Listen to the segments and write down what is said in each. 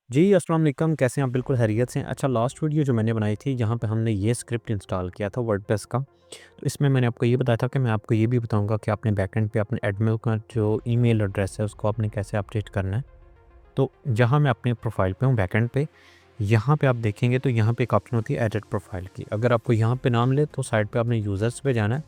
जी, अस्सलाम वालेकुम, कैसे हैं आप? बिल्कुल खैरियत से हैं। अच्छा, लास्ट वीडियो जो मैंने बनाई थी, जहाँ पे हमने ये स्क्रिप्ट इंस्टॉल किया था वर्डप्रेस का, तो इसमें मैंने आपको ये बताया था कि मैं आपको ये भी बताऊँगा कि आपने बैकएंड पे अपने एडमिन का जो ईमेल एड्रेस है, उसको आपने कैसे अपडेट करना है। तो जहाँ मैं अपने प्रोफ़ाइल पे हूँ बैकएंड पे, यहाँ पे आप देखेंगे तो यहाँ पे एक ऑप्शन होती है एडिट प्रोफ़ाइल की। अगर आपको यहाँ पे नाम ले, तो साइड पे आपने यूज़र्स पे जाना है।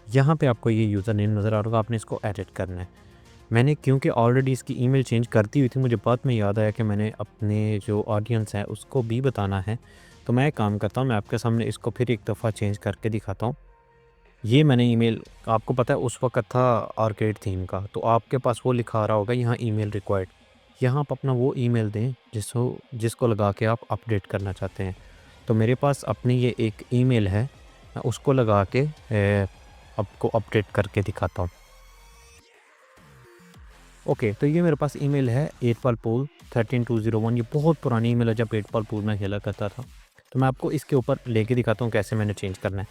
यहाँ पे आपको ये यूज़र नेम नज़र आ रहा होगा, आपने इसको एडिट करना है। मैंने क्योंकि ऑलरेडी इसकी ईमेल चेंज कर दी हुई थी, मुझे बाद में याद आया कि मैंने अपने जो ऑडियंस है उसको भी बताना है। तो मैं एक काम करता हूँ, मैं आपके सामने इसको फिर एक दफ़ा चेंज करके दिखाता हूँ। ये मैंने ईमेल, आपको पता है उस वक़्त था आर्केड थीम का, तो आपके पास वो लिखा आ रहा होगा यहाँ ईमेल रिक्वायर्ड। यहाँ आप अपना वो ईमेल दें जिसको लगा के आप अपडेट करना चाहते हैं। तो मेरे पास अपनी ये एक ईमेल है, मैं उसको लगा के आपको अपडेट करके दिखाता हूँ। ओके, तो ये मेरे पास ईमेल है 8palpool13201। ये बहुत पुरानी ईमेल है, जब 8palpool में खेला करता था। तो मैं आपको इसके ऊपर लेके दिखाता हूँ कैसे मैंने चेंज करना है।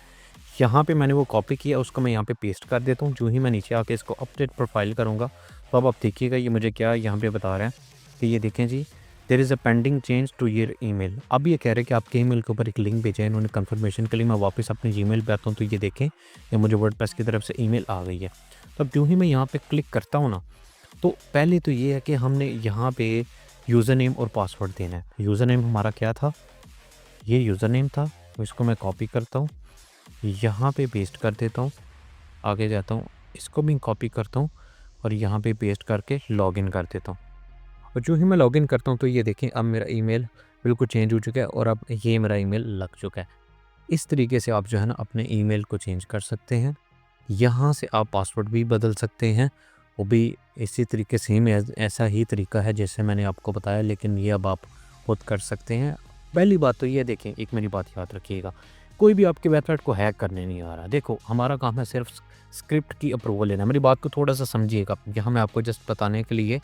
यहाँ पे मैंने वो कॉपी किया, उसको मैं यहाँ पे पेस्ट कर देता हूँ। जो ही मैं नीचे आके इसको अपडेट प्रोफाइल करूँगा, तो अब आप देखिएगा ये मुझे क्या यहाँ पे बता रहा है कि ये देखें जी, there is a pending change to your email. अब ये कह रहे हैं कि आपके ईमेल के ऊपर एक लिंक भेजा है इन्होंने कंफर्मेशन के लिए। मैं वापस अपने जीमेल पे आता हूँ, तो ये देखें, ये मुझे वर्डप्रेस की तरफ से ईमेल आ गई है। तो अब जो ही मैं यहाँ पे क्लिक करता हूँ ना, तो पहले तो ये है कि हमने यहाँ पे यूज़र नेम और पासवर्ड देना है। यूज़र नेम हमारा क्या था? ये यूज़र नेम था। तो इसको मैं कॉपी करता हूँ, यहाँ पे पेस्ट कर देता हूँ, आगे जाता हूँ, इसको भी कॉपी करता हूँ और यहाँ पे पेस्ट करके लॉगिन कर देता हूँ। और जो ही मैं लॉगिन करता हूँ, तो ये देखें अब मेरा ईमेल बिल्कुल चेंज हो चुका है और अब ये मेरा ईमेल लग चुका है। इस तरीके से आप जो है ना अपने ईमेल को चेंज कर सकते हैं। यहाँ से आप पासवर्ड भी बदल सकते हैं, वो भी इसी तरीके सेम ऐसा ही तरीका है जैसे मैंने आपको बताया, लेकिन ये अब आप खुद कर सकते हैं। पहली बात तो ये देखें, एक मेरी बात याद रखिएगा, कोई भी आपकी वेबसाइट को हैक करने नहीं आ रहा। देखो, हमारा काम है सिर्फ स्क्रिप्ट की अप्रूवल लेना। मेरी बात को थोड़ा-सा समझिएगा। यहाँ मैं आपको जस्ट बताने के लिए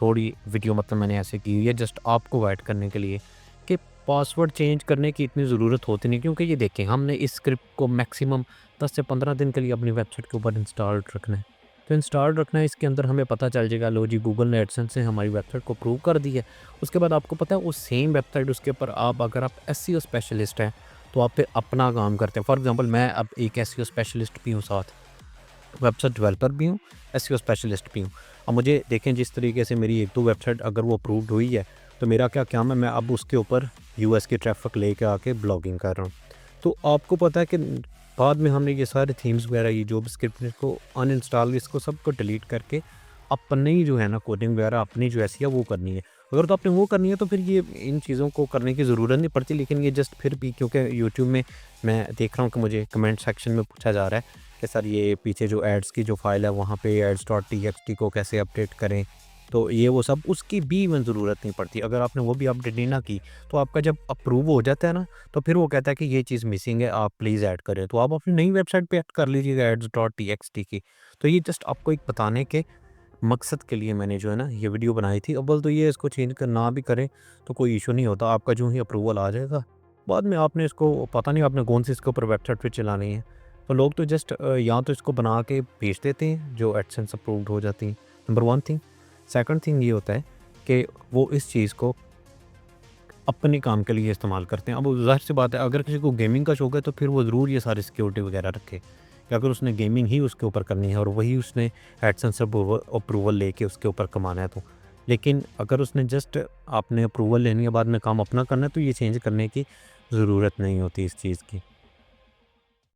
थोड़ी वीडियो मतलब मैंने ऐसे की हुई है, जस्ट आपको गाइड करने के लिए कि पासवर्ड चेंज करने की इतनी ज़रूरत होती नहीं, क्योंकि ये देखें, हमने इस स्क्रिप्ट को मैक्सिमम 10 से 15 दिन के लिए अपनी वेबसाइट के ऊपर इंस्टॉल्ड रखना है। तो इंस्टॉल्ड रखना है, इसके अंदर हमें पता चल जाएगा, लो जी, गूगल ने एडसेंस से हमारी वेबसाइट को अप्रूव कर दी है। उसके बाद आपको पता है, उस सेम वेबसाइट उसके ऊपर आप अगर आप एसईओ स्पेशलिस्ट हैं, तो आप फिर अपना काम करते हैं। फॉर एग्ज़ाम्पल, मैं अब एक एसईओ स्पेशलिस्ट भी हूँ, साथ वेबसाइट डेवलपर भी हूँ, एसईओ स्पेशलिस्ट भी हूँ। अब मुझे देखें, जिस तरीके से मेरी 1-2 वेबसाइट अगर वो अप्रूव्ड हुई है, तो मेरा क्या काम है, मैं अब उसके ऊपर यूएस की ट्रैफ़िक लेके आके ब्लॉगिंग कर रहा हूँ। तो आपको पता है कि बाद में हमने ये सारे थीम्स वगैरह, ये जो भी स्क्रिप्ट को अनइंस्टॉल, इसको सबको डिलीट करके अपनी जो है ना कोडिंग वगैरह अपनी जो ऐसी है वो करनी है। अगर तो आपने वो करनी है, तो फिर ये इन चीज़ों को करने की ज़रूरत नहीं पड़ती। लेकिन ये जस्ट फिर भी, क्योंकि यूट्यूब में मैं देख रहा हूँ कि मुझे कमेंट सेक्शन में पूछा जा रहा है कि सर, ये पीछे जो एड्स की जो फ़ाइल है, वहाँ पे ads.txt को कैसे अपडेट करें? तो ये वो सब, उसकी भी इवन ज़रूरत नहीं पड़ती। अगर आपने वो भी अपडेट नहीं ना की, तो आपका जब अप्रूव हो जाता है ना, तो फिर वो कहता है कि ये चीज़ मिसिंग है, आप प्लीज़ ऐड करें। तो आप अपनी नई वेबसाइट पे ऐड कर लीजिएगा ads.txt की। तो ये जस्ट आपको एक बताने के मकसद के लिए मैंने जो है ना ये वीडियो बनाई थी। अव्वल तो ये, इसको चेंज कर ना भी करें तो कोई इश्यू नहीं होता, आपका जो ही अप्रूवल आ जाएगा। बाद में आपने इसको, पता नहीं आपने कौन सी इसके ऊपर वेबसाइट पे चलानी है। तो लोग तो जस्ट या तो इसको बना के भेज देते हैं जो एडसेंस अप्रूव्ड हो जाती हैं, नंबर 1 थिंग। सेकंड थिंग ये होता है कि वो इस चीज़ को अपने काम के लिए इस्तेमाल करते हैं। अब ज़ाहिर-सी बात है, अगर किसी को गेमिंग का शौक है, तो फिर वो ज़रूर ये सारी सिक्योरिटी वगैरह रखे कि अगर उसने गेमिंग ही उसके ऊपर करनी है और वही उसने एडसेंस अप्रूवल लेके उसके ऊपर कमाना है तो। लेकिन अगर उसने जस्ट आपने अप्रूवल लेनी है, बाद में काम अपना करना है, तो ये चेंज करने की ज़रूरत नहीं होती इस चीज़ की।